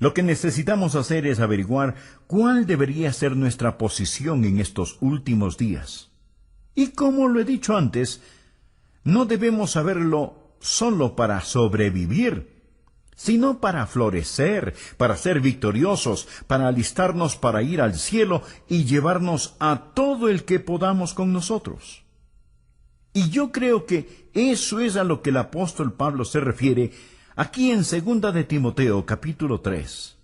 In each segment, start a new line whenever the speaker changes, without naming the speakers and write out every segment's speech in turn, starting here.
Lo que necesitamos hacer es averiguar cuál debería ser nuestra posición en estos últimos días. Y como lo he dicho antes, no debemos saberlo solo para sobrevivir, sino para florecer, para ser victoriosos, para alistarnos para ir al cielo y llevarnos a todo el que podamos con nosotros. Y yo creo que eso es a lo que el apóstol Pablo se refiere aquí en 2 de Timoteo, capítulo 3.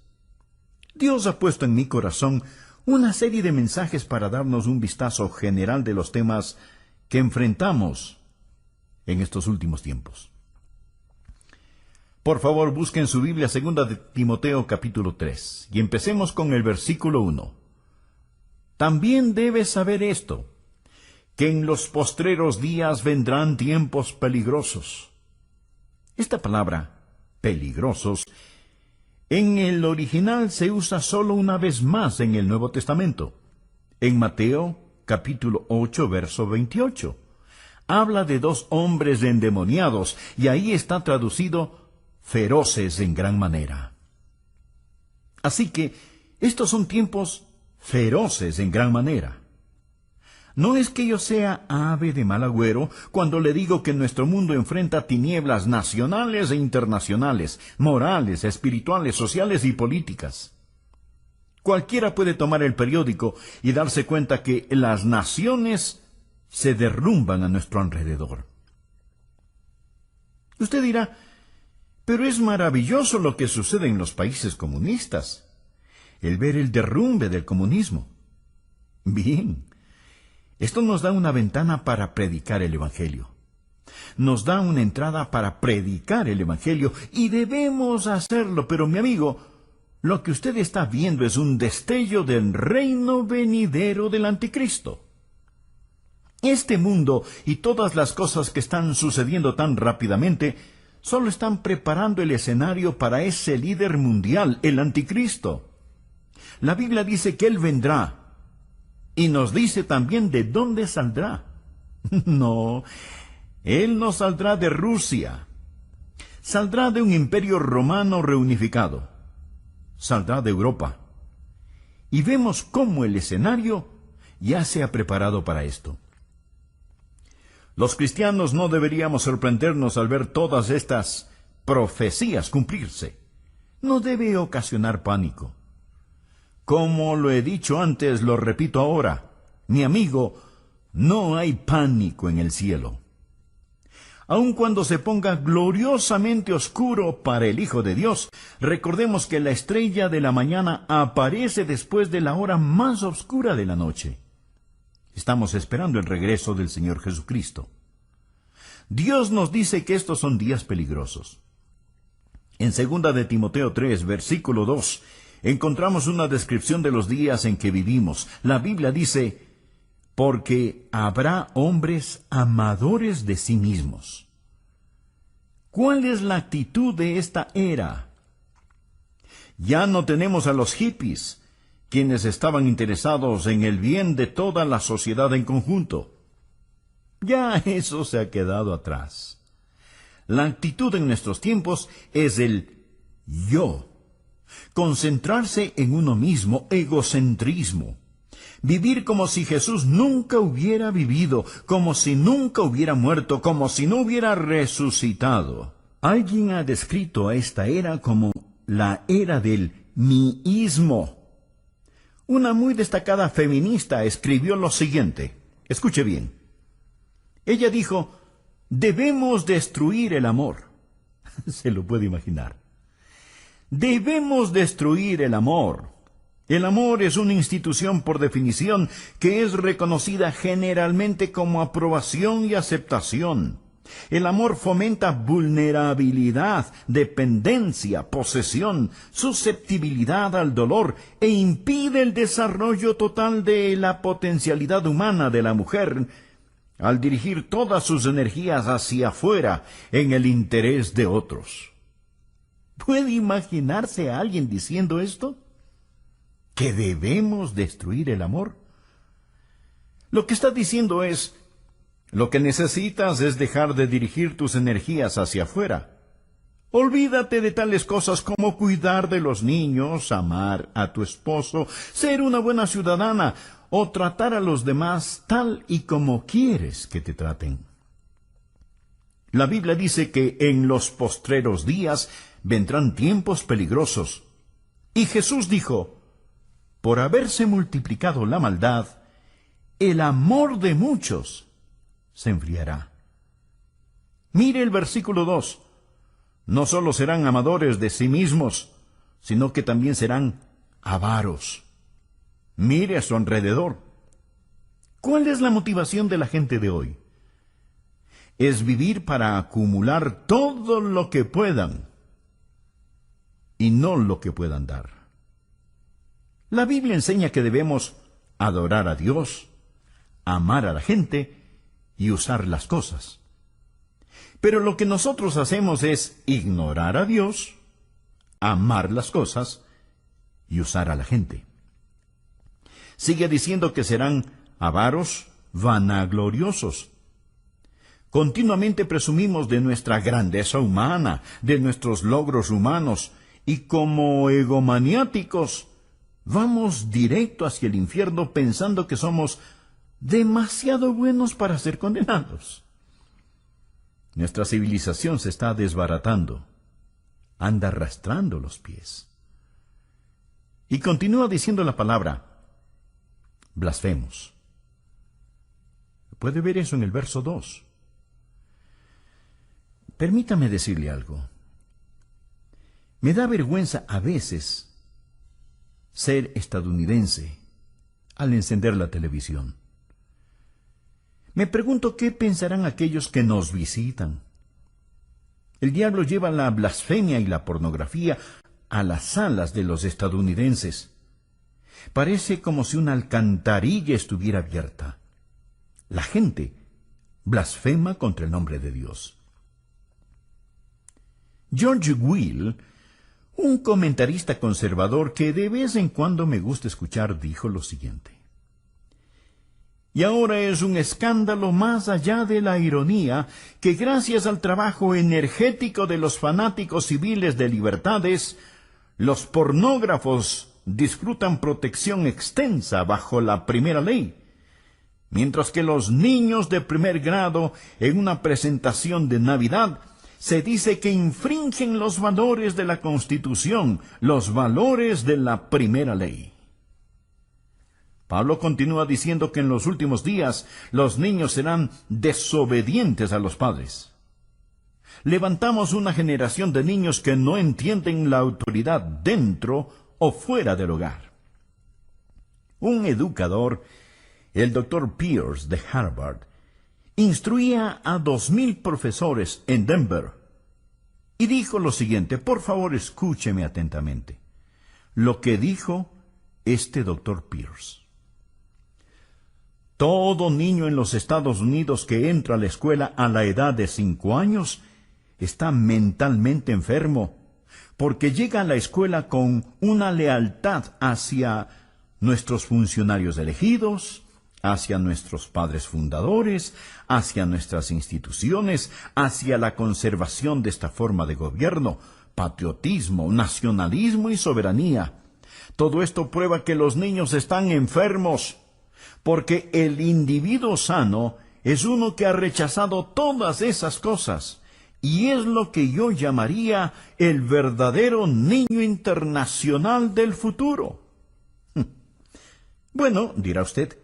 Dios ha puesto en mi corazón una serie de mensajes para darnos un vistazo general de los temas que enfrentamos en estos últimos tiempos. Por favor, busquen su Biblia 2 de Timoteo, capítulo 3, y empecemos con el versículo 1. También debes saber esto, que en los postreros días vendrán tiempos peligrosos. Esta palabra, peligrosos, en el original se usa solo una vez más en el Nuevo Testamento. En Mateo, capítulo 8, verso 28. Habla de dos hombres endemoniados, y ahí está traducido feroces en gran manera. Así que estos son tiempos feroces en gran manera. No es que yo sea ave de mal agüero cuando le digo que nuestro mundo enfrenta tinieblas nacionales e internacionales, morales, espirituales, sociales y políticas. Cualquiera puede tomar el periódico y darse cuenta que las naciones se derrumban a nuestro alrededor. Usted dirá, pero es maravilloso lo que sucede en los países comunistas, el ver el derrumbe del comunismo. Bien. Esto nos da una ventana para predicar el Evangelio. Nos da una entrada para predicar el Evangelio y debemos hacerlo, pero mi amigo, lo que usted está viendo es un destello del reino venidero del Anticristo. Este mundo y todas las cosas que están sucediendo tan rápidamente solo están preparando el escenario para ese líder mundial, el Anticristo. La Biblia dice que Él vendrá. Y nos dice también de dónde saldrá. No, Él no saldrá de Rusia. Saldrá de un imperio romano reunificado. Saldrá de Europa. Y vemos cómo el escenario ya se ha preparado para esto. Los cristianos no deberíamos sorprendernos al ver todas estas profecías cumplirse. No debe ocasionar pánico. Como lo he dicho antes, lo repito ahora. Mi amigo, no hay pánico en el cielo. Aun cuando se ponga gloriosamente oscuro para el Hijo de Dios, recordemos que la estrella de la mañana aparece después de la hora más oscura de la noche. Estamos esperando el regreso del Señor Jesucristo. Dios nos dice que estos son días peligrosos. En 2 de Timoteo 3, versículo 2, encontramos una descripción de los días en que vivimos. La Biblia dice, porque habrá hombres amadores de sí mismos. ¿Cuál es la actitud de esta era? Ya no tenemos a los hippies, quienes estaban interesados en el bien de toda la sociedad en conjunto. Ya eso se ha quedado atrás. La actitud en nuestros tiempos es el yo. Concentrarse en uno mismo, egocentrismo. Vivir como si Jesús nunca hubiera vivido, como si nunca hubiera muerto, como si no hubiera resucitado. Alguien ha descrito a esta era como la era del miísmo. Una muy destacada feminista escribió lo siguiente. Escuche bien. Ella dijo, debemos destruir el amor. Se lo puede imaginar. Debemos destruir el amor. El amor es una institución por definición que es reconocida generalmente como aprobación y aceptación. El amor fomenta vulnerabilidad, dependencia, posesión, susceptibilidad al dolor e impide el desarrollo total de la potencialidad humana de la mujer al dirigir todas sus energías hacia afuera en el interés de otros. ¿Puede imaginarse a alguien diciendo esto? ¿Que debemos destruir el amor? Lo que está diciendo es, lo que necesitas es dejar de dirigir tus energías hacia afuera. Olvídate de tales cosas como cuidar de los niños, amar a tu esposo, ser una buena ciudadana o tratar a los demás tal y como quieres que te traten. La Biblia dice que en los postreros días vendrán tiempos peligrosos. Y Jesús dijo, por haberse multiplicado la maldad, el amor de muchos se enfriará. Mire el versículo 2. No solo serán amadores de sí mismos, sino que también serán avaros. Mire a su alrededor. ¿Cuál es la motivación de la gente de hoy? Es vivir para acumular todo lo que puedan y no lo que puedan dar. La Biblia enseña que debemos adorar a Dios, amar a la gente y usar las cosas. Pero lo que nosotros hacemos es ignorar a Dios, amar las cosas y usar a la gente. Sigue diciendo que serán avaros, vanagloriosos. Continuamente presumimos de nuestra grandeza humana, de nuestros logros humanos, y como egomaniáticos, vamos directo hacia el infierno pensando que somos demasiado buenos para ser condenados. Nuestra civilización se está desbaratando, anda arrastrando los pies. Y continúa diciendo la palabra, blasfemos. Puede ver eso en el verso 2. Permítame decirle algo. Me da vergüenza a veces ser estadounidense al encender la televisión. Me pregunto qué pensarán aquellos que nos visitan. El diablo lleva la blasfemia y la pornografía a las salas de los estadounidenses. Parece como si una alcantarilla estuviera abierta. La gente blasfema contra el nombre de Dios. George Will, un comentarista conservador que de vez en cuando me gusta escuchar, dijo lo siguiente. Y ahora es un escándalo más allá de la ironía que gracias al trabajo energético de los fanáticos civiles de libertades, los pornógrafos disfrutan protección extensa bajo la primera ley, mientras que los niños de primer grado en una presentación de Navidad se dice que infringen los valores de la Constitución, los valores de la primera ley. Pablo continúa diciendo que en los últimos días los niños serán desobedientes a los padres. Levantamos una generación de niños que no entienden la autoridad dentro o fuera del hogar. Un educador, el Dr. Pierce de Harvard, instruía a 2,000 profesores en Denver y dijo lo siguiente, por favor escúcheme atentamente, lo que dijo este Dr. Pierce. Todo niño en los Estados Unidos que entra a la escuela a la edad de 5 años está mentalmente enfermo, porque llega a la escuela con una lealtad hacia nuestros funcionarios elegidos, hacia nuestros padres fundadores, hacia nuestras instituciones, hacia la conservación de esta forma de gobierno, patriotismo, nacionalismo y soberanía. Todo esto prueba que los niños están enfermos, porque el individuo sano es uno que ha rechazado todas esas cosas, y es lo que yo llamaría el verdadero niño internacional del futuro. Bueno, dirá usted,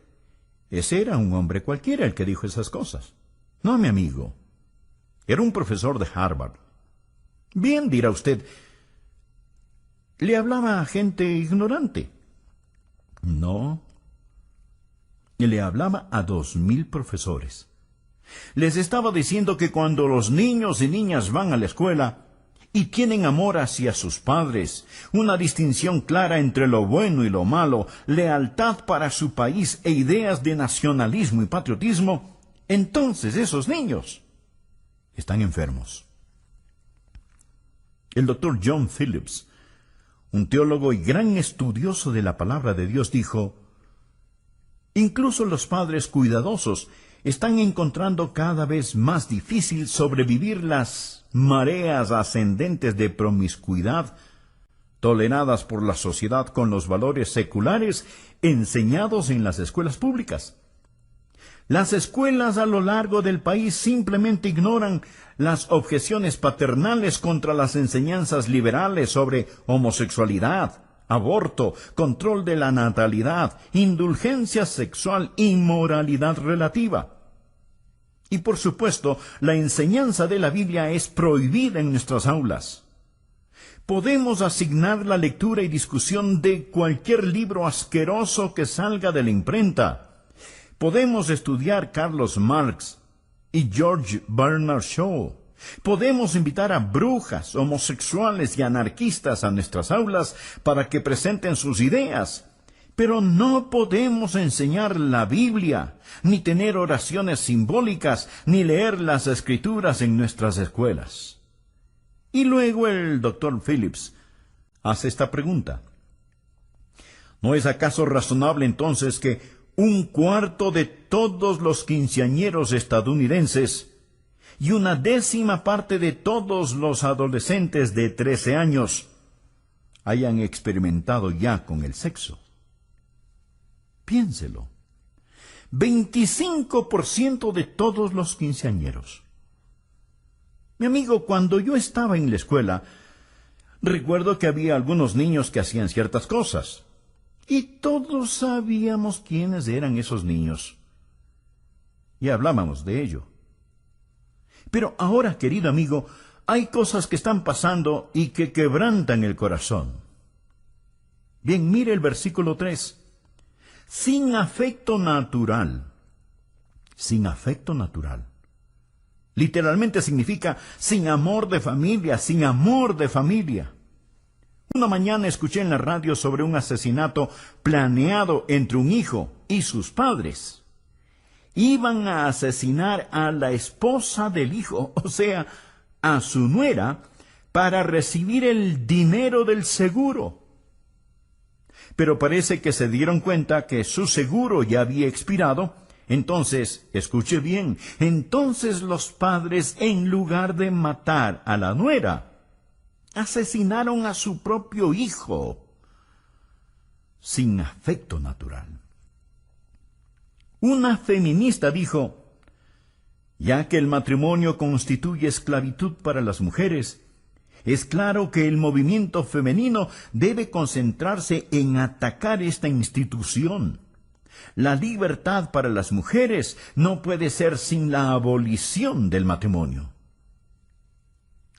ese era un hombre cualquiera el que dijo esas cosas. No, mi amigo, era un profesor de Harvard. Bien, dirá usted, le hablaba a gente ignorante. No, le hablaba a 2,000 profesores. Les estaba diciendo que cuando los niños y niñas van a la escuela y tienen amor hacia sus padres, una distinción clara entre lo bueno y lo malo, lealtad para su país e ideas de nacionalismo y patriotismo, entonces esos niños están enfermos. El Dr. John Phillips, un teólogo y gran estudioso de la palabra de Dios, dijo, incluso los padres cuidadosos están encontrando cada vez más difícil sobrevivir las mareas ascendentes de promiscuidad toleradas por la sociedad con los valores seculares enseñados en las escuelas públicas. Las escuelas a lo largo del país simplemente ignoran las objeciones paternales contra las enseñanzas liberales sobre homosexualidad, aborto, control de la natalidad, indulgencia sexual y moralidad relativa. Y por supuesto, la enseñanza de la Biblia es prohibida en nuestras aulas. Podemos asignar la lectura y discusión de cualquier libro asqueroso que salga de la imprenta. Podemos estudiar Carlos Marx y George Bernard Shaw. Podemos invitar a brujas, homosexuales y anarquistas a nuestras aulas para que presenten sus ideas. Pero no podemos enseñar la Biblia, ni tener oraciones simbólicas, ni leer las Escrituras en nuestras escuelas. Y luego el Dr. Phillips hace esta pregunta. ¿No es acaso razonable entonces que un cuarto de todos los quinceañeros estadounidenses y una décima parte de todos los adolescentes de 13 años hayan experimentado ya con el sexo? Piénselo. 25% de todos los quinceañeros. Mi amigo, cuando yo estaba en la escuela, recuerdo que había algunos niños que hacían ciertas cosas. Y todos sabíamos quiénes eran esos niños. Y hablábamos de ello. Pero ahora, querido amigo, hay cosas que están pasando y que quebrantan el corazón. Bien, mire el versículo 3. Sin afecto natural. Sin afecto natural. Literalmente significa sin amor de familia, sin amor de familia. Una mañana escuché en la radio sobre un asesinato planeado entre un hijo y sus padres. Iban a asesinar a la esposa del hijo, o sea, a su nuera, para recibir el dinero del seguro. Pero parece que se dieron cuenta que su seguro ya había expirado. Entonces, escuche bien, entonces los padres, en lugar de matar a la nuera, asesinaron a su propio hijo, sin afecto natural. Una feminista dijo, ya que el matrimonio constituye esclavitud para las mujeres, es claro que el movimiento femenino debe concentrarse en atacar esta institución. La libertad para las mujeres no puede ser sin la abolición del matrimonio.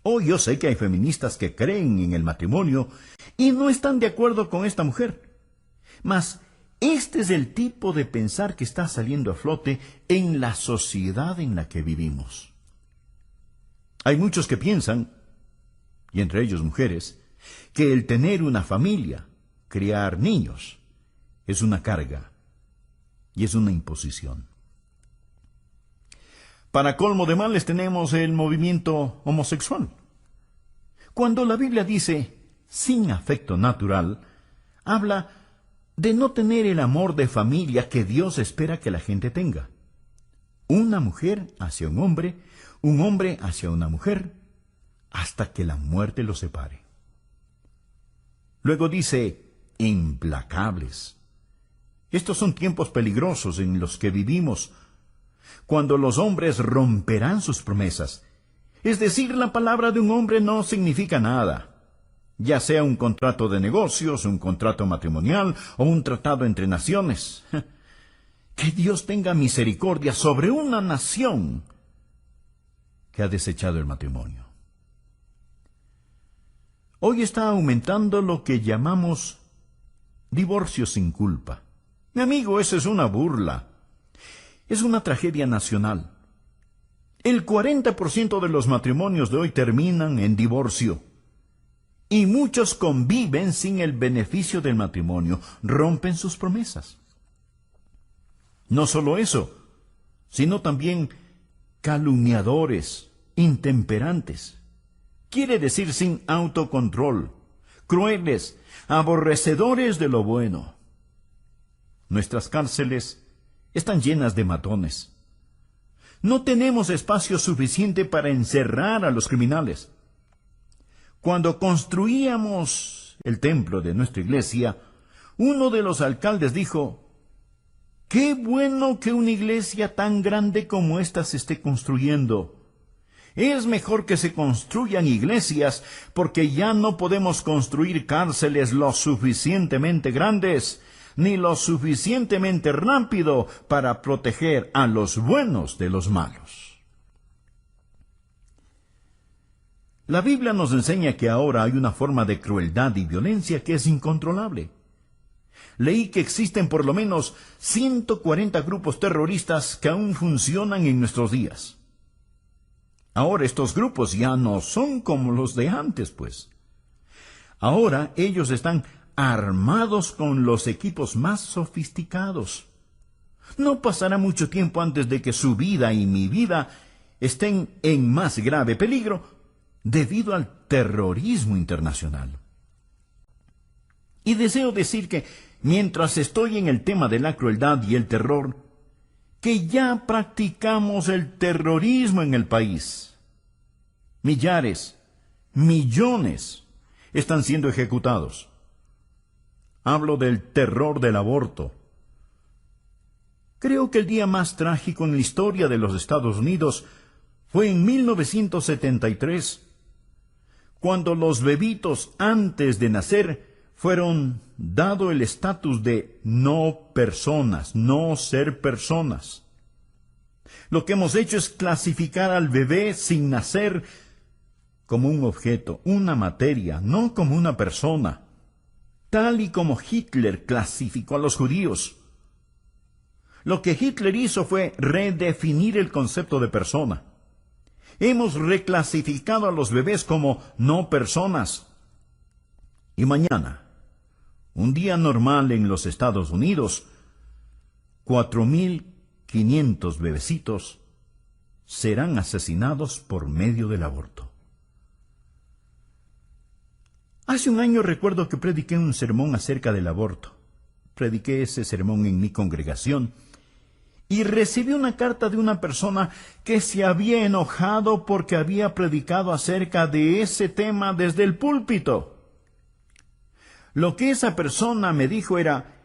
Hoy yo sé que hay feministas que creen en el matrimonio y no están de acuerdo con esta mujer. Mas este es el tipo de pensar que está saliendo a flote en la sociedad en la que vivimos. Hay muchos que piensan, y entre ellos mujeres, que el tener una familia, criar niños, es una carga y es una imposición. Para colmo de males tenemos el movimiento homosexual. Cuando la Biblia dice sin afecto natural, habla de no tener el amor de familia que Dios espera que la gente tenga. Una mujer hacia un hombre hacia una mujer, hasta que la muerte los separe. Luego dice implacables. Estos son tiempos peligrosos en los que vivimos, cuando los hombres romperán sus promesas. Es decir, la palabra de un hombre no significa nada, ya sea un contrato de negocios, un contrato matrimonial o un tratado entre naciones. Que Dios tenga misericordia sobre una nación que ha desechado el matrimonio. Hoy está aumentando lo que llamamos divorcio sin culpa. Mi amigo, eso es una burla. Es una tragedia nacional. El 40% de los matrimonios de hoy terminan en divorcio. Y muchos conviven sin el beneficio del matrimonio, rompen sus promesas. No solo eso, sino también calumniadores, intemperantes. Quiere decir sin autocontrol, crueles, aborrecedores de lo bueno. Nuestras cárceles están llenas de matones. No tenemos espacio suficiente para encerrar a los criminales. Cuando construíamos el templo de nuestra iglesia, uno de los alcaldes dijo: «Qué bueno que una iglesia tan grande como esta se esté construyendo. Es mejor que se construyan iglesias, porque ya no podemos construir cárceles lo suficientemente grandes, ni lo suficientemente rápido para proteger a los buenos de los malos». La Biblia nos enseña que ahora hay una forma de crueldad y violencia que es incontrolable. Leí que existen por lo menos 140 grupos terroristas que aún funcionan en nuestros días. Ahora estos grupos ya no son como los de antes, pues. Ahora ellos están armados con los equipos más sofisticados. No pasará mucho tiempo antes de que su vida y mi vida estén en más grave peligro debido al terrorismo internacional. Y deseo decir que, mientras estoy en el tema de la crueldad y el terror, que ya practicamos el terrorismo en el país. Millares, millones están siendo ejecutados. Hablo del terror del aborto. Creo que el día más trágico en la historia de los Estados Unidos fue en 1973, cuando los bebitos antes de nacer fueron dado el estatus de no personas, no ser personas. Lo que hemos hecho es clasificar al bebé sin nacer como un objeto, una materia, no como una persona, tal y como Hitler clasificó a los judíos. Lo que Hitler hizo fue redefinir el concepto de persona. Hemos reclasificado a los bebés como no personas. Y mañana, un día normal en los Estados Unidos, 4.500 bebecitos serán asesinados por medio del aborto. Hace un año recuerdo que prediqué un sermón acerca del aborto. Prediqué ese sermón en mi congregación y recibí una carta de una persona que se había enojado porque había predicado acerca de ese tema desde el púlpito. Lo que esa persona me dijo era: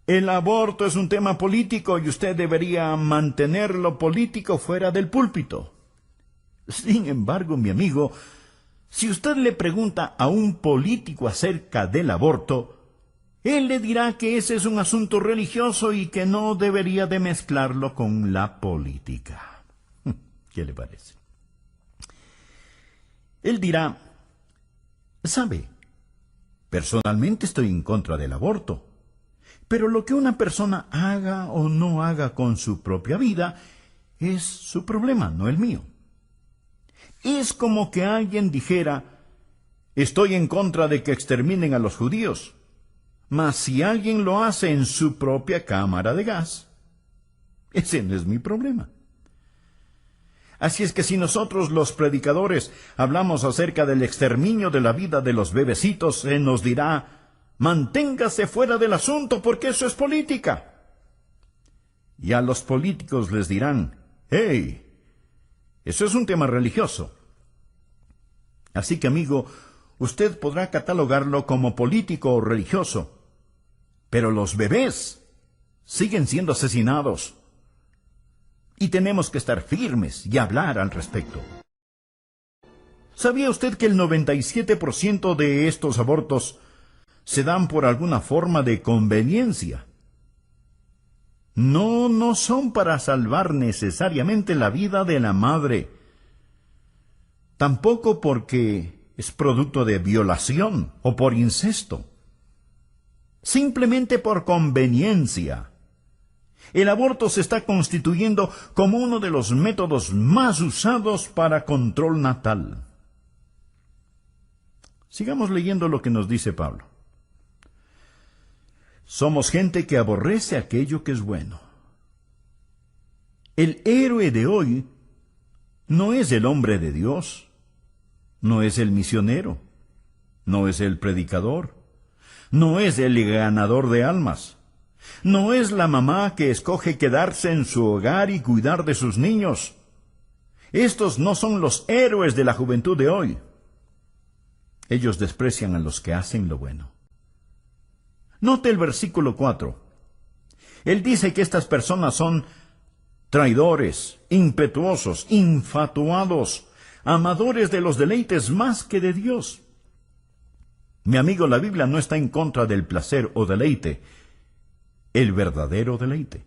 el aborto es un tema político y usted debería mantener lo político fuera del púlpito. Sin embargo, mi amigo, si usted le pregunta a un político acerca del aborto, él le dirá que ese es un asunto religioso y que no debería de mezclarlo con la política. ¿Qué le parece? Él dirá: ¿sabe? Personalmente estoy en contra del aborto, pero lo que una persona haga o no haga con su propia vida es su problema, no el mío. Es como que alguien dijera: estoy en contra de que exterminen a los judíos, mas si alguien lo hace en su propia cámara de gas, ese no es mi problema. Así es que si nosotros los predicadores hablamos acerca del exterminio de la vida de los bebecitos, se nos dirá: manténgase fuera del asunto porque eso es política. Y a los políticos les dirán: hey, eso es un tema religioso. Así que, amigo, usted podrá catalogarlo como político o religioso, pero los bebés siguen siendo asesinados. Y tenemos que estar firmes y hablar al respecto. ¿Sabía usted que el 97% de estos abortos se dan por alguna forma de conveniencia? No son para salvar necesariamente la vida de la madre. Tampoco porque es producto de violación o por incesto. Simplemente por conveniencia. El aborto se está constituyendo como uno de los métodos más usados para control natal. Sigamos leyendo lo que nos dice Pablo. Somos gente que aborrece aquello que es bueno. El héroe de hoy no es el hombre de Dios, no es el misionero, no es el predicador, no es el ganador de almas. No es la mamá que escoge quedarse en su hogar y cuidar de sus niños. Estos no son los héroes de la juventud de hoy. Ellos desprecian a los que hacen lo bueno. Note el versículo 4. Él dice que estas personas son traidores, impetuosos, infatuados, amadores de los deleites más que de Dios. Mi amigo, la Biblia no está en contra del placer o deleite, el verdadero deleite.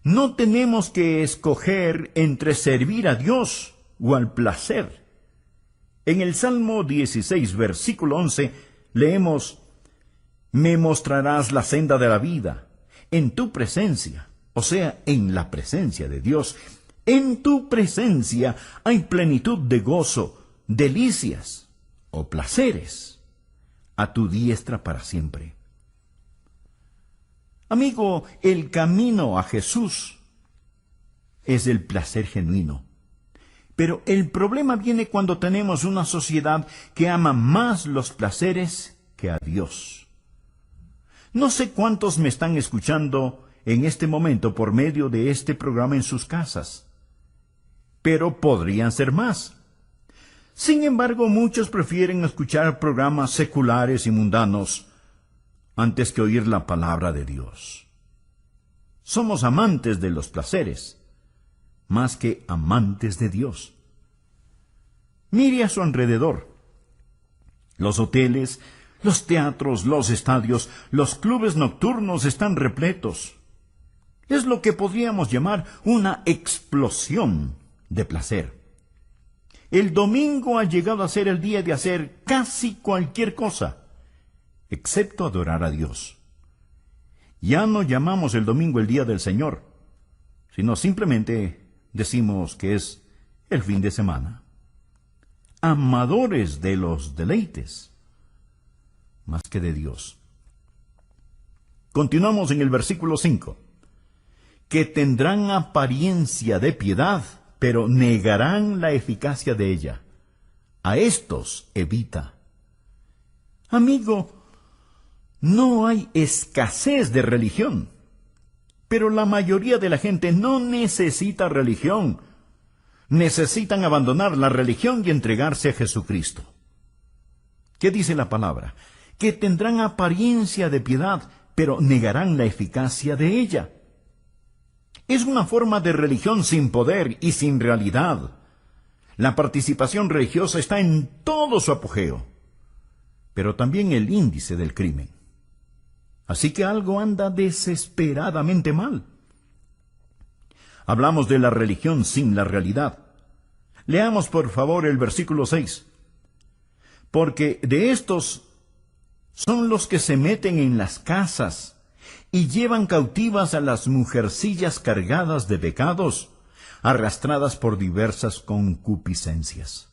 No tenemos que escoger entre servir a Dios o al placer. En el Salmo 16, versículo 11, leemos: Me mostrarás la senda de la vida, en tu presencia, o sea, en la presencia de Dios. En tu presencia hay plenitud de gozo, delicias o placeres, a tu diestra para siempre. Amigo, el camino a Jesús es el placer genuino. Pero el problema viene cuando tenemos una sociedad que ama más los placeres que a Dios. No sé cuántos me están escuchando en este momento por medio de este programa en sus casas, pero podrían ser más. Sin embargo, muchos prefieren escuchar programas seculares y mundanos antes que oír la palabra de Dios. Somos amantes de los placeres, más que amantes de Dios. Mire a su alrededor. Los hoteles, los teatros, los estadios, los clubes nocturnos están repletos. Es lo que podríamos llamar una explosión de placer. El domingo ha llegado a ser el día de hacer casi cualquier cosa, excepto adorar a Dios. Ya no llamamos el domingo el día del Señor, sino simplemente decimos que es el fin de semana. Amadores de los deleites, más que de Dios. Continuamos en el versículo 5. Que tendrán apariencia de piedad, pero negarán la eficacia de ella. A estos evita. Amigo, no hay escasez de religión, pero la mayoría de la gente no necesita religión. Necesitan abandonar la religión y entregarse a Jesucristo. ¿Qué dice la palabra? Que tendrán apariencia de piedad, pero negarán la eficacia de ella. Es una forma de religión sin poder y sin realidad. La participación religiosa está en todo su apogeo, pero también el índice del crimen. Así que algo anda desesperadamente mal. Hablamos de la religión sin la realidad. Leamos por favor el versículo 6. Porque de estos son los que se meten en las casas y llevan cautivas a las mujercillas cargadas de pecados, arrastradas por diversas concupiscencias.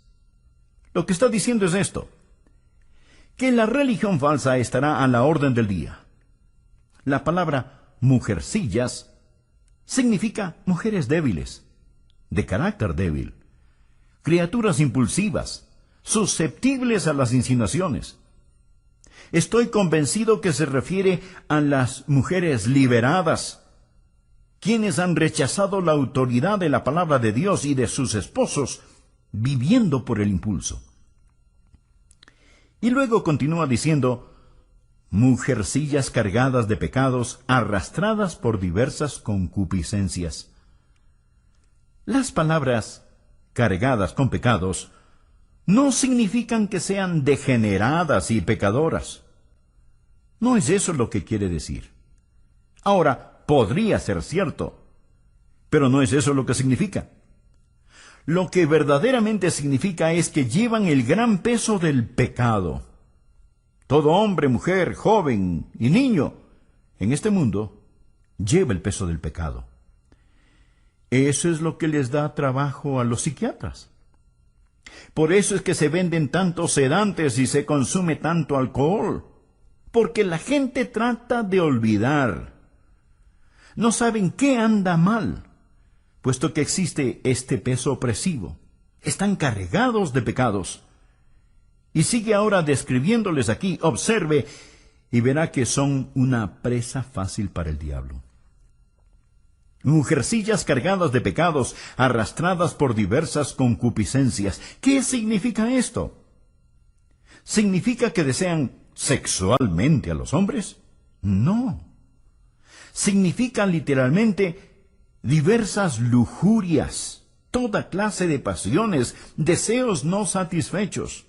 Lo que está diciendo es esto: que la religión falsa estará a la orden del día. La palabra mujercillas significa mujeres débiles, de carácter débil, criaturas impulsivas, susceptibles a las insinuaciones. Estoy convencido que se refiere a las mujeres liberadas, quienes han rechazado la autoridad de la palabra de Dios y de sus esposos, viviendo por el impulso. Y luego continúa diciendo: mujercillas cargadas de pecados, arrastradas por diversas concupiscencias. Las palabras cargadas con pecados no significan que sean degeneradas y pecadoras. No es eso lo que quiere decir. Ahora, podría ser cierto, pero no es eso lo que significa. Lo que verdaderamente significa es que llevan el gran peso del pecado. Todo hombre, mujer, joven y niño en este mundo lleva el peso del pecado. Eso es lo que les da trabajo a los psiquiatras. Por eso es que se venden tantos sedantes y se consume tanto alcohol, porque la gente trata de olvidar. No saben qué anda mal, puesto que existe este peso opresivo. Están cargados de pecados. Y sigue ahora describiéndoles aquí. Observe y verá que son una presa fácil para el diablo. Mujercillas cargadas de pecados, arrastradas por diversas concupiscencias. ¿Qué significa esto? ¿Significa que desean sexualmente a los hombres? No. Significa literalmente diversas lujurias, toda clase de pasiones, deseos no satisfechos.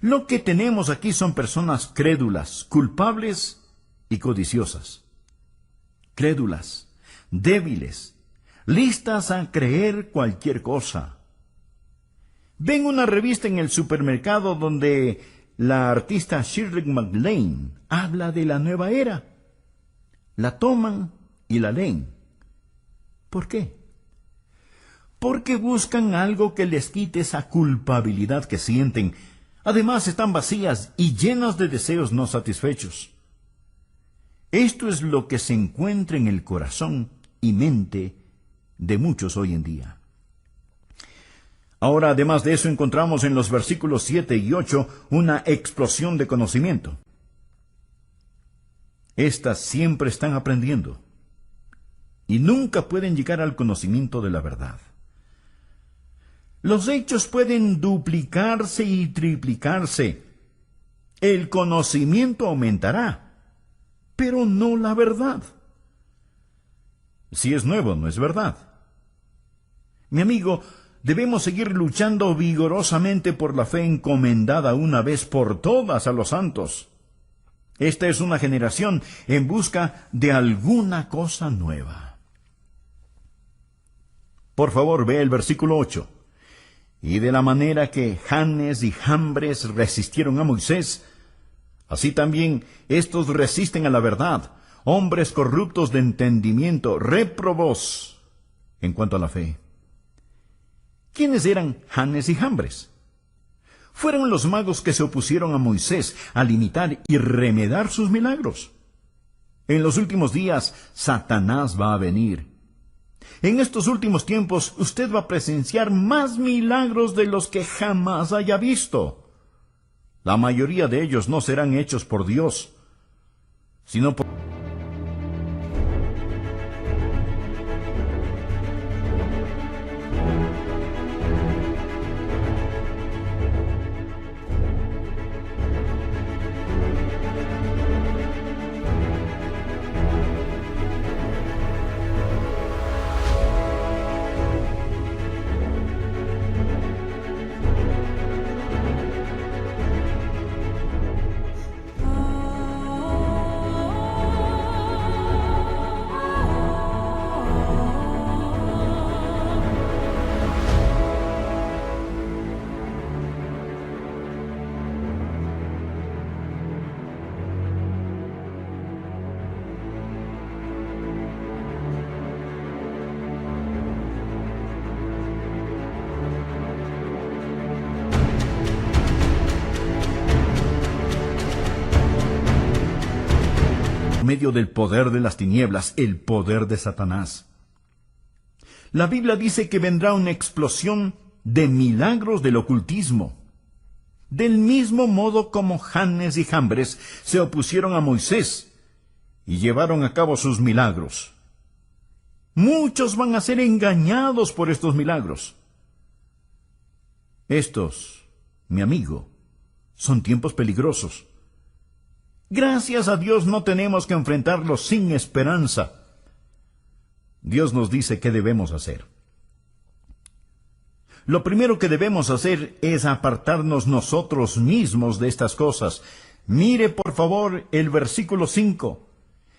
Lo que tenemos aquí son personas crédulas, culpables y codiciosas. Crédulas, débiles, listas a creer cualquier cosa. Ven una revista en el supermercado donde la artista Shirley MacLaine habla de la nueva era. La toman y la leen. ¿Por qué? Porque buscan algo que les quite esa culpabilidad que sienten. Además, están vacías y llenas de deseos no satisfechos. Esto es lo que se encuentra en el corazón y mente de muchos hoy en día. Ahora, además de eso, encontramos en los versículos 7 y 8 una explosión de conocimiento. Estas siempre están aprendiendo y nunca pueden llegar al conocimiento de la verdad. Los hechos pueden duplicarse y triplicarse. El conocimiento aumentará, pero no la verdad. Si es nuevo, no es verdad. Mi amigo, debemos seguir luchando vigorosamente por la fe encomendada una vez por todas a los santos. Esta es una generación en busca de alguna cosa nueva. Por favor, ve el versículo 8. Y de la manera que Janes y Jambres resistieron a Moisés, así también estos resisten a la verdad, hombres corruptos de entendimiento, réprobos en cuanto a la fe. ¿Quiénes eran Janes y Jambres? Fueron los magos que se opusieron a Moisés al imitar y remedar sus milagros. En los últimos días, Satanás va a venir. En estos últimos tiempos, usted va a presenciar más milagros de los que jamás haya visto. La mayoría de ellos no serán hechos por Dios, sino por... medio del poder de las tinieblas, el poder de Satanás. La Biblia dice que vendrá una explosión de milagros del ocultismo. Del mismo modo como Janes y Jambres se opusieron a Moisés y llevaron a cabo sus milagros. Muchos van a ser engañados por estos milagros. Estos, mi amigo, son tiempos peligrosos. Gracias a Dios no tenemos que enfrentarlos sin esperanza. Dios nos dice qué debemos hacer. Lo primero que debemos hacer es apartarnos nosotros mismos de estas cosas. Mire por favor el versículo 5,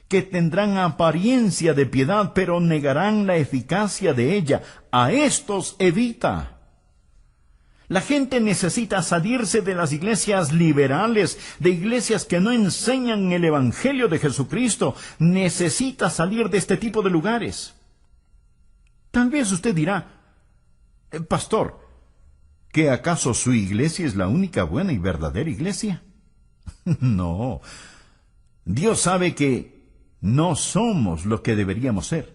que tendrán apariencia de piedad, pero negarán la eficacia de ella. A estos evita. La gente necesita salirse de las iglesias liberales, de iglesias que no enseñan el Evangelio de Jesucristo. Necesita salir de este tipo de lugares. Tal vez usted dirá, pastor, ¿que acaso su iglesia es la única buena y verdadera iglesia? No, Dios sabe que no somos lo que deberíamos ser.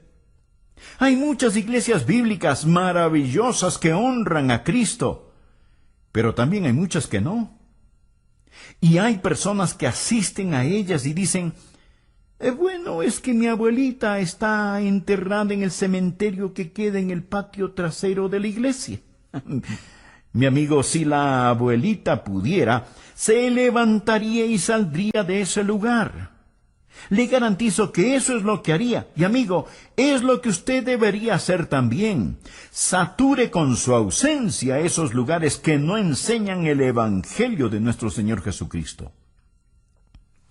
Hay muchas iglesias bíblicas maravillosas que honran a Cristo, pero también hay muchas que no. Y hay personas que asisten a ellas y dicen, Bueno, es que mi abuelita está enterrada en el cementerio que queda en el patio trasero de la iglesia. Mi amigo, si la abuelita pudiera, se levantaría y saldría de ese lugar. Le garantizo que eso es lo que haría. Y amigo, es lo que usted debería hacer también. Sature con su ausencia esos lugares que no enseñan el Evangelio de nuestro Señor Jesucristo.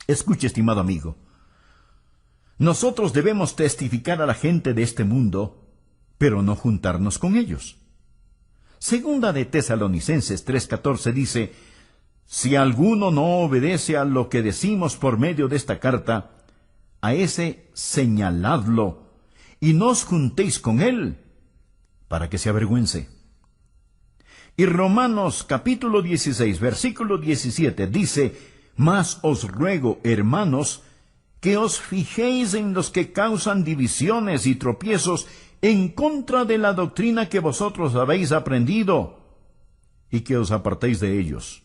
Escuche, estimado amigo. Nosotros debemos testificar a la gente de este mundo, pero no juntarnos con ellos. Segunda de Tesalonicenses 3:14 dice: si alguno no obedece a lo que decimos por medio de esta carta, a ese señaladlo, y no os juntéis con él, para que se avergüence. Y Romanos capítulo 16, versículo 17 dice: mas os ruego, hermanos, que os fijéis en los que causan divisiones y tropiezos en contra de la doctrina que vosotros habéis aprendido, y que os apartéis de ellos.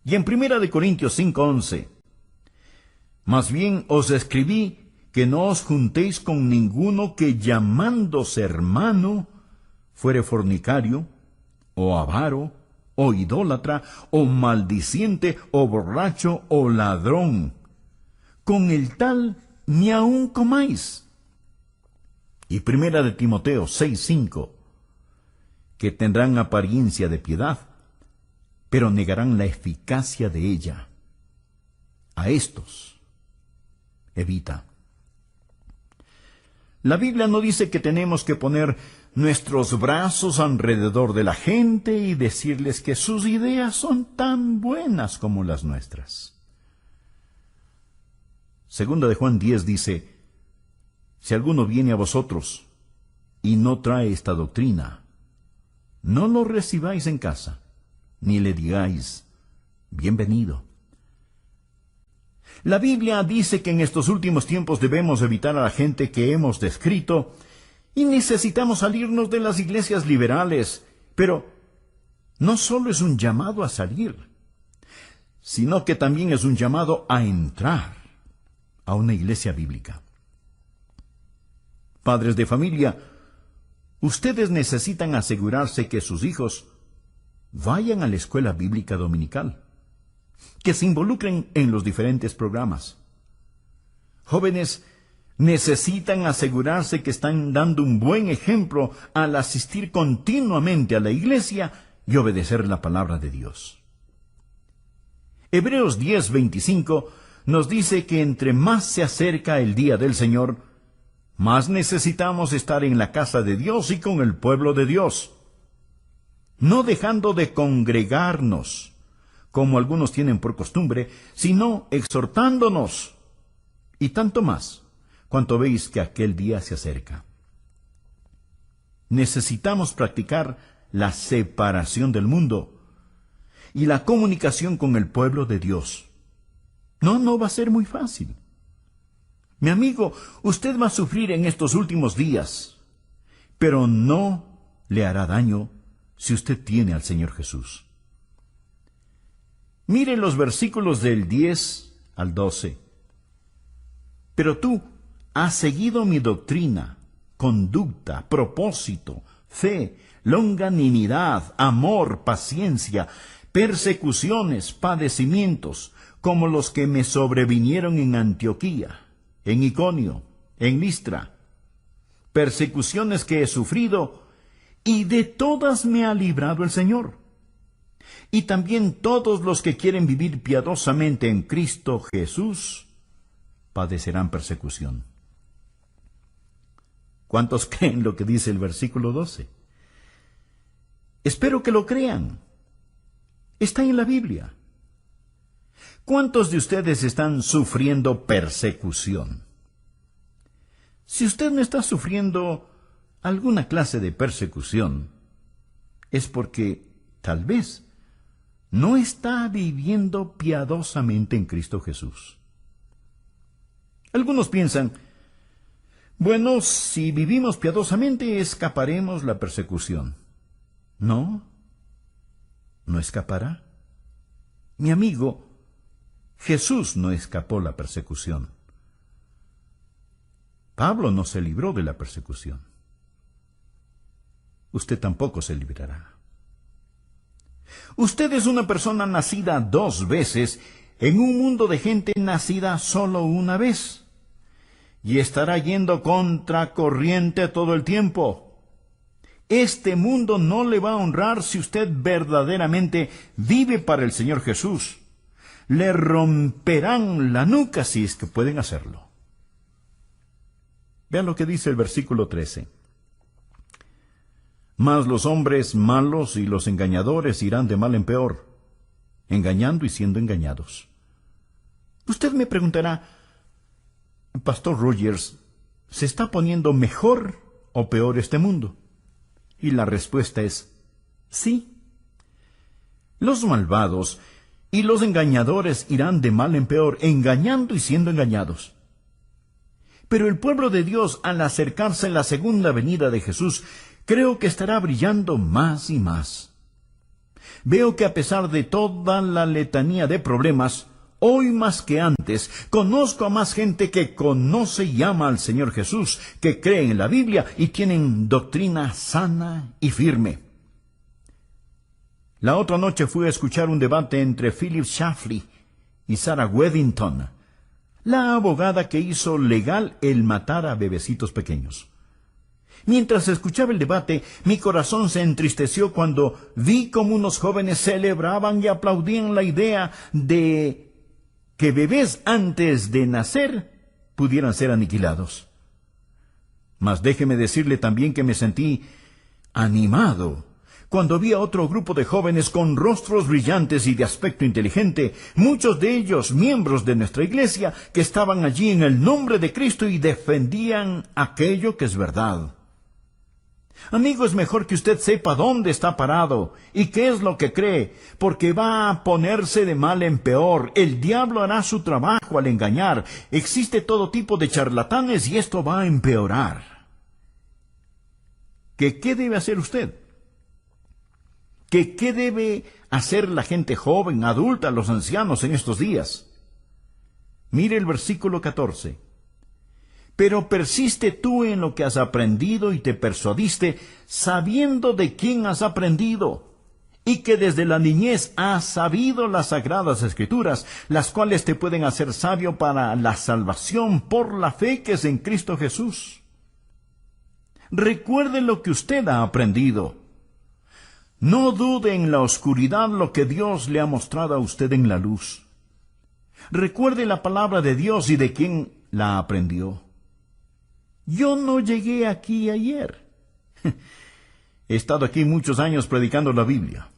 Y en 1 Corintios 5:11, más bien os escribí que no os juntéis con ninguno que llamándose hermano fuere fornicario, o avaro, o idólatra, o maldiciente, o borracho, o ladrón. Con el tal ni aun comáis. Y 1 de Timoteo 6:5, que tendrán apariencia de piedad, pero negarán la eficacia de ella. A estos evita. La Biblia no dice que tenemos que poner nuestros brazos alrededor de la gente y decirles que sus ideas son tan buenas como las nuestras. Segunda de Juan 10 dice: si alguno viene a vosotros y no trae esta doctrina, no lo recibáis en casa, ni le digáis: bienvenido. La Biblia dice que en estos últimos tiempos debemos evitar a la gente que hemos descrito y necesitamos salirnos de las iglesias liberales. Pero no solo es un llamado a salir, sino que también es un llamado a entrar a una iglesia bíblica. Padres de familia, ustedes necesitan asegurarse que sus hijos vayan a la escuela bíblica dominical, que se involucren en los diferentes programas. Jóvenes necesitan asegurarse que están dando un buen ejemplo al asistir continuamente a la iglesia y obedecer la palabra de Dios. Hebreos 10:25 nos dice que entre más se acerca el día del Señor, más necesitamos estar en la casa de Dios y con el pueblo de Dios, no dejando de congregarnos, como algunos tienen por costumbre, sino exhortándonos, y tanto más, cuanto veis que aquel día se acerca. Necesitamos practicar la separación del mundo y la comunicación con el pueblo de Dios. No va a ser muy fácil. Mi amigo, usted va a sufrir en estos últimos días, pero no le hará daño si usted tiene al Señor Jesús. Mire los versículos del 10 al 12. Pero tú has seguido mi doctrina, conducta, propósito, fe, longanimidad, amor, paciencia, persecuciones, padecimientos, como los que me sobrevinieron en Antioquía, en Iconio, en Listra, persecuciones que he sufrido, y de todas me ha librado el Señor. Y también todos los que quieren vivir piadosamente en Cristo Jesús padecerán persecución. ¿Cuántos creen lo que dice el versículo 12? Espero que lo crean. Está en la Biblia. ¿Cuántos de ustedes están sufriendo persecución? Si usted no está sufriendo alguna clase de persecución, es porque tal vez no está viviendo piadosamente en Cristo Jesús. Algunos piensan, bueno, si vivimos piadosamente escaparemos la persecución. No escapará. Mi amigo, Jesús no escapó la persecución. Pablo no se libró de la persecución. Usted tampoco se librará. Usted es una persona nacida 2 veces en un mundo de gente nacida solo una vez. Y estará yendo contra corriente todo el tiempo. Este mundo no le va a honrar si usted verdaderamente vive para el Señor Jesús. Le romperán la nuca si es que pueden hacerlo. Vean lo que dice el versículo 13. Mas los hombres malos y los engañadores irán de mal en peor, engañando y siendo engañados. Usted me preguntará, Pastor Rogers, ¿se está poniendo mejor o peor este mundo? Y la respuesta es sí. Los malvados y los engañadores irán de mal en peor, engañando y siendo engañados. Pero el pueblo de Dios, al acercarse a la segunda venida de Jesús, creo que estará brillando más y más. Veo que a pesar de toda la letanía de problemas, hoy más que antes, conozco a más gente que conoce y ama al Señor Jesús, que cree en la Biblia y tienen doctrina sana y firme. La otra noche fui a escuchar un debate entre Philip Shafley y Sarah Weddington, la abogada que hizo legal el matar a bebecitos pequeños. Mientras escuchaba el debate, mi corazón se entristeció cuando vi cómo unos jóvenes celebraban y aplaudían la idea de que bebés antes de nacer pudieran ser aniquilados. Mas déjeme decirle también que me sentí animado cuando vi a otro grupo de jóvenes con rostros brillantes y de aspecto inteligente, muchos de ellos miembros de nuestra iglesia, que estaban allí en el nombre de Cristo y defendían aquello que es verdad. Amigo, es mejor que usted sepa dónde está parado y qué es lo que cree, porque va a ponerse de mal en peor. El diablo hará su trabajo al engañar. Existe todo tipo de charlatanes y esto va a empeorar. ¿Qué debe hacer usted? ¿Qué debe hacer la gente joven, adulta, los ancianos en estos días? Mire el versículo 14. Pero persiste tú en lo que has aprendido y te persuadiste, sabiendo de quién has aprendido, y que desde la niñez has sabido las sagradas Escrituras, las cuales te pueden hacer sabio para la salvación por la fe que es en Cristo Jesús. Recuerde lo que usted ha aprendido. No dude en la oscuridad lo que Dios le ha mostrado a usted en la luz. Recuerde la palabra de Dios y de quién la aprendió. Yo no llegué aquí ayer. He estado aquí muchos años predicando la Biblia.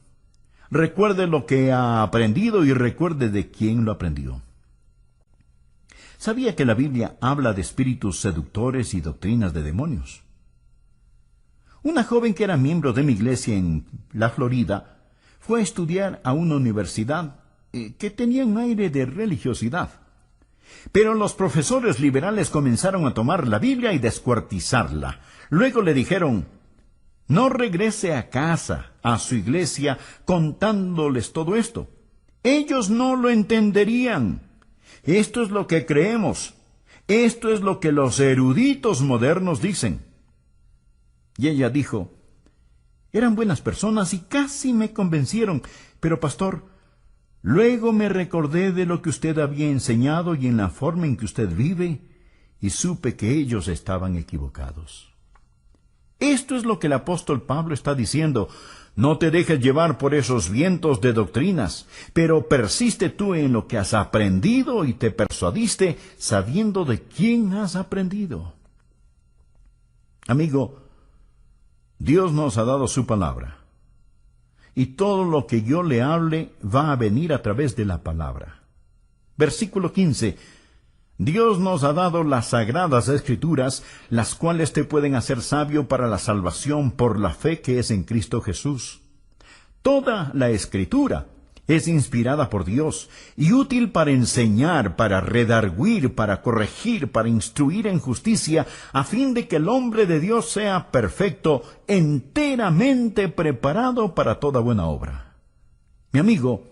Recuerde lo que ha aprendido y recuerde de quién lo aprendió. ¿Sabía que la Biblia habla de espíritus seductores y doctrinas de demonios? Una joven que era miembro de mi iglesia en la Florida fue a estudiar a una universidad que tenía un aire de religiosidad. Pero los profesores liberales comenzaron a tomar la Biblia y descuartizarla. Luego le dijeron, no regrese a casa, a su iglesia, contándoles todo esto. Ellos no lo entenderían. Esto es lo que creemos. Esto es lo que los eruditos modernos dicen. Y ella dijo, eran buenas personas y casi me convencieron, pero pastor, luego me recordé de lo que usted había enseñado y en la forma en que usted vive, y supe que ellos estaban equivocados. Esto es lo que el apóstol Pablo está diciendo. No te dejes llevar por esos vientos de doctrinas, pero persiste tú en lo que has aprendido y te persuadiste sabiendo de quién has aprendido. Amigo, Dios nos ha dado su palabra, y todo lo que yo le hable va a venir a través de la palabra. Versículo 15. Dios nos ha dado las sagradas Escrituras, las cuales te pueden hacer sabio para la salvación por la fe que es en Cristo Jesús. Toda la Escritura es inspirada por Dios y útil para enseñar, para redarguir, para corregir, para instruir en justicia, a fin de que el hombre de Dios sea perfecto, enteramente preparado para toda buena obra. Mi amigo,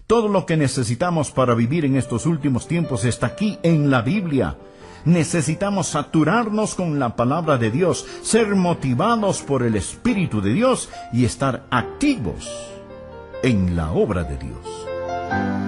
todo lo que necesitamos para vivir en estos últimos tiempos está aquí en la Biblia. Necesitamos saturarnos con la palabra de Dios, ser motivados por el Espíritu de Dios y estar activos en la obra de Dios.